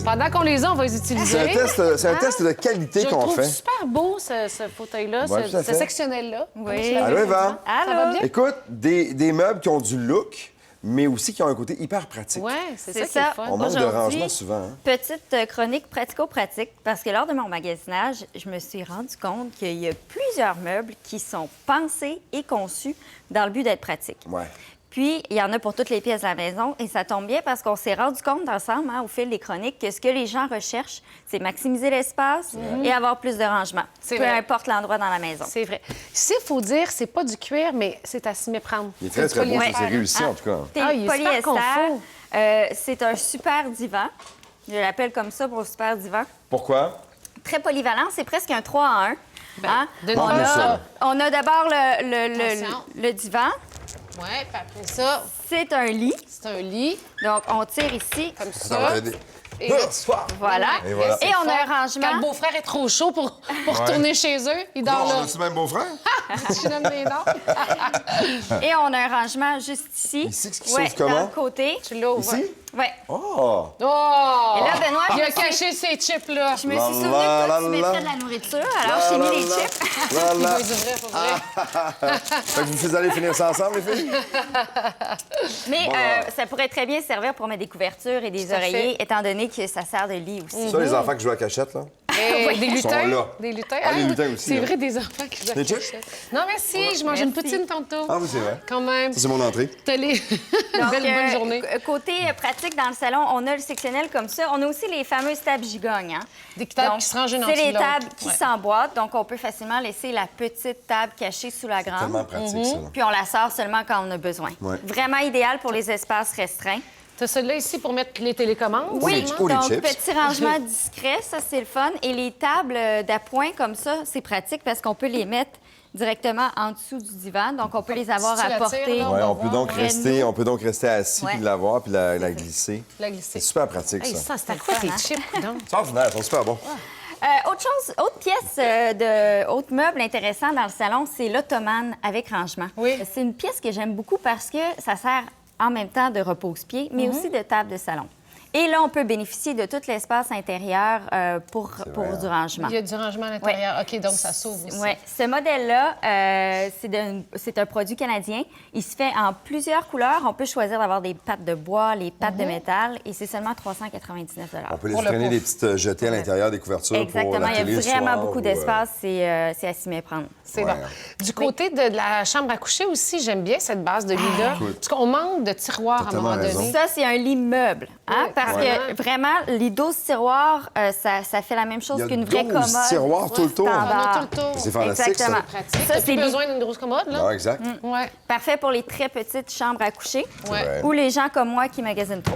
Pendant qu'on les a, on va les utiliser. C'est un test de qualité Je qu'on trouve fait. super beau, ce fauteuil-là, Ouais, tout à ce fait. sectionnel-là. Oui. Allô, Eva? Ça va bien? Écoute, des meubles qui ont du look, mais aussi qui ont un côté hyper pratique. Oui, c'est C'est ça qui est ça. le fun. On manque de Aujourd'hui, rangement souvent. Hein? Petite chronique pratico-pratique, parce que lors de mon magasinage, je me suis rendu compte qu'il y a plusieurs meubles qui sont pensés et conçus dans le but d'être pratiques. Ouais. Puis, il y en a pour toutes les pièces de la maison et ça tombe bien parce qu'on s'est rendu compte ensemble, au fil des chroniques, que ce que les gens recherchent, c'est maximiser l'espace et avoir plus de rangement, C'est peu vrai. importe l'endroit dans la maison. C'est vrai. Ici, il faut dire, c'est pas du cuir, mais c'est à s'y méprendre. Il est très, C'est très du beau. polyester. C'est réussi, en tout cas. Ah, il est super Polyester, confort. c'est un super divan. Je l'appelle comme ça pour super divan. Pourquoi? Très polyvalent, c'est presque un 3 en 1. de On, nouveau, ça. on a d'abord Attention. le divan. Oui, puis après ça, C'est un lit. c'est un lit, Donc, on tire ici. comme Attends, ça. regardez. Et là, Voilà. Et voilà. Et on a un Quand le rangement. beau-frère est trop chaud pour retourner chez eux, il dort Oh, on là. a-tu même beau-frère? Je nomme les noms. Et on a un rangement juste ici. Ici, ce qui Ouais, s'ouvre comment? Dans le côté. Tu l'ouvres. Ici? Oui. Oh! Oh! Et là, Benoît, il a je me suis- caché ses chips, là. Je me suis La, souvenu la, que toi, tu la, mettrais la. de la nourriture. Alors, j'ai mis les chips. La, Il la. va les ouvrir, pour vrai. Fait que vous allez finir ça ensemble, les filles? Mais Bon. ça pourrait très bien servir pour mettre des couvertures et des Tout à fait. oreillers, étant donné que ça sert de lit aussi. Ça, les enfants qui jouent à cachette, là? Et des lutins. sont là. Des lutins. Ah, les oui, lutins aussi, C'est là. vrai, des enfants qui jouent à Des chips? cachette. Non, merci. Je mange une Merci. poutine tantôt. Ah oui, c'est vrai. Quand même. Ça, c'est mon entrée. T'as les... Donc, bonne journée. Côté pratique dans le salon, on a le sectionnel comme ça. On a aussi les fameuses tables gigognes. Des tables Donc, qui se rangent une en c'est dessous de les l'autre. tables qui Ouais. s'emboîtent, donc on peut facilement laisser la petite table cachée sous la grande. Tellement pratique, ça. là. Puis on la sort seulement quand on a besoin. Ouais. Vraiment idéal pour les espaces restreints. T'as celui-là ici pour mettre les télécommandes? Oui, Pour les donc chips. petit rangement discret, ça c'est le fun. Et les tables d'appoint comme ça, c'est pratique parce qu'on peut les mettre directement en dessous du divan, donc on peut les avoir Si tu à la portée. tires, là, Ouais, va on peut donc voir. rester assis Ouais. puis l'avoir puis la glisser. La glisser. C'est super pratique, Hey, ça. ça, c'est à quoi fun, tes hein? chips, donc? C'est ordinaire, ils sont super bons. Autre pièce, autre meuble intéressant dans le salon, c'est l'ottomane avec rangement. Oui. C'est une pièce que j'aime beaucoup parce que ça sert en même temps de repose-pied, mais aussi de table de salon. Et là, on peut bénéficier de tout l'espace intérieur pour vrai, du rangement. Il y a du rangement à l'intérieur. OK, donc ça s'ouvre aussi. Oui, ce modèle-là, c'est un produit canadien. Il se fait en plusieurs couleurs. On peut choisir d'avoir des pattes de bois, les pattes de métal, et c'est seulement 399 On peut Pour laisser le traîner pouf. des petites jetées à l'intérieur des couvertures pour Exactement. la Il télé y a le vraiment soir beaucoup ou, d'espace. C'est à s'y méprendre. C'est Ouais. bon. Du côté de la chambre à coucher aussi, j'aime bien cette base de lit-là. Parce qu'on manque de tiroirs à un tellement moment raison. donné. Ça, c'est un lit meuble. Hein? Oui, Parce que vraiment, les 12 tiroirs, ça fait la même chose Il y a qu'une vraie 12 commode. tiroirs tout le tour. On Standard. a tout le tour. C'est fantastique, Exactement. ça. Pratique. Ça, T'as c'est plus des- besoin d'une grosse commode, là? Non, exact. Ouais. Parfait pour les très petites chambres à coucher Ouais. vrai. ou les gens comme moi qui magasinent trop.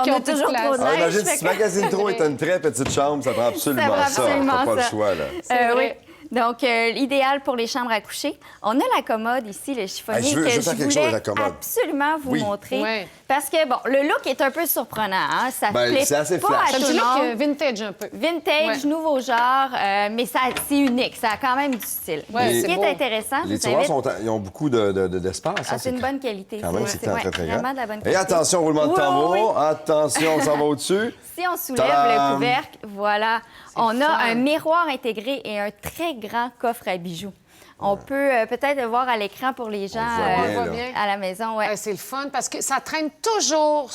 Qui on ont a plus de toujours place. trop de Ah, neige. imagine, fait si tu que- magasines trop et t'as une très petite chambre, ça prend absolument Ça prend ça. absolument T'as pas le ça. choix, là. C'est Oui. vrai. Donc, l'idéal pour les chambres à coucher. On a la commode ici, le chiffonnier, Ah, je veux que faire je quelque chose voulais avec la commode. absolument vous Oui. montrer. Ouais. Parce que, bon, le look est un peu surprenant. Hein? Ça Ben, plaît c'est assez pas flash. à C'est un tout petit le monde. look vintage un peu. Vintage, Ouais. nouveau genre, mais c'est unique. Ça a quand même du style. Ouais, Ce c'est qui beau. est intéressant, je Les vous tiroirs invite... ils ont beaucoup d'espace. Ah, hein, c'est une bonne qualité. Quand même, C'est- c'est ouais, très, très vraiment grand. de la bonne Et qualité. attention, roulement de Oui, tambour. oui, oui. Attention, on s'en va au-dessus. Si on soulève Tadam! le couvercle, voilà, on fun. a un miroir intégré et un très grand coffre à bijoux. On peut peut-être le voir à l'écran pour les gens le voit bien, là. à la maison. Ouais. C'est le fun parce que ça traîne toujours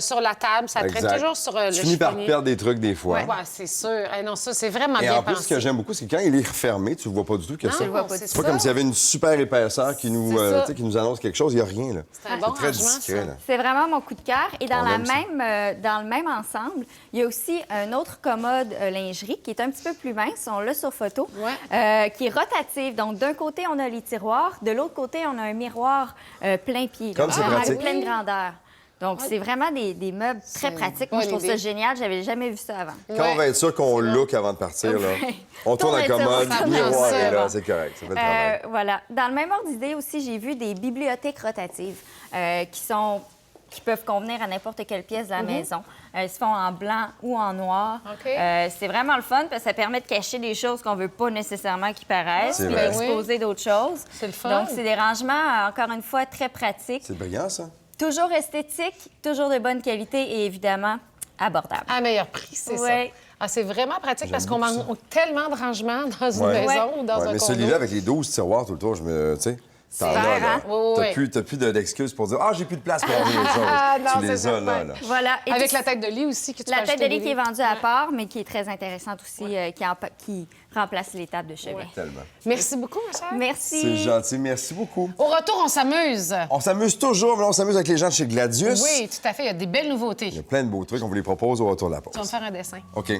sur la table, ça traîne Exact. toujours sur le Tu finis par chiffonnier. perdre des trucs des fois. Ouais, c'est sûr. Non, ça, c'est vraiment Et bien en plus, ce pensé. que j'aime beaucoup, c'est que quand il est refermé, tu ne vois pas du tout que Non, ça. le vois pas c'est du C'est pas ça. comme s'il y avait une super épaisseur qui nous, C'est ça. tu sais, qui nous annonce quelque chose. Il n'y a rien, là. C'est un bon très rangement, discret, ça. là. C'est vraiment mon coup de cœur. Et dans, On aime ça. dans le même ensemble, il y a aussi un autre commode lingerie qui est un petit peu plus mince. On l'a sur photo. Ouais. Qui est rotative. Donc, d'un côté, on a les tiroirs. De l'autre côté, on a un miroir plein pied. Comme c'est vraiment pratique. pleine grandeur. Donc, c'est vraiment des meubles très une pratiques. Moi, je bonne trouve ça idée. génial. J'avais jamais vu ça avant. Quand on va être sûr qu'on look avant de partir, là, Ouais. on tourne la Tourne le commode, tiroir. le miroir Ça, est là, bon. c'est correct. Ça fait le travail. Voilà. Dans le même ordre d'idée aussi, j'ai vu des bibliothèques rotatives qui peuvent convenir à n'importe quelle pièce de la maison. Elles se font en blanc ou en noir. OK. C'est vraiment le fun parce que ça permet de cacher des choses qu'on veut pas nécessairement qui paraissent, C'est puis vrai. d'exposer d'autres choses. C'est le fun. Donc, c'est des rangements, encore une fois, très pratiques. C'est brillant, ça. Toujours esthétique, toujours de bonne qualité et évidemment abordable. À meilleur prix, c'est Ouais. ça. Ah, c'est vraiment pratique parce qu'on beaucoup manque tellement de rangements dans une Ouais. maison ou dans Ouais, un mais condo. celui-là, avec les 12 tiroirs tout le tour, tu sais, t'en as, vrai, là. hein? Oui, oui. T'as plus d'excuses pour dire « Ah, j'ai plus de place pour ranger les choses. Ah, non, Tu c'est les as, là, certain. là. Voilà. Et Avec puis, la tête de lit aussi que tu la peux tête de ajouter lit qui des est vendue à part, mais qui est très intéressante aussi, qui remplace les tables de chevet. Tellement. Merci beaucoup, ma chère. Merci. C'est gentil. Merci beaucoup. Au retour, on s'amuse. On s'amuse toujours, mais là, on s'amuse avec les gens de chez Gladius. Oui, tout à fait. Il y a des belles nouveautés. Il y a plein de beaux trucs. On vous les propose au retour de la pause. Tu vas me faire un dessin. OK.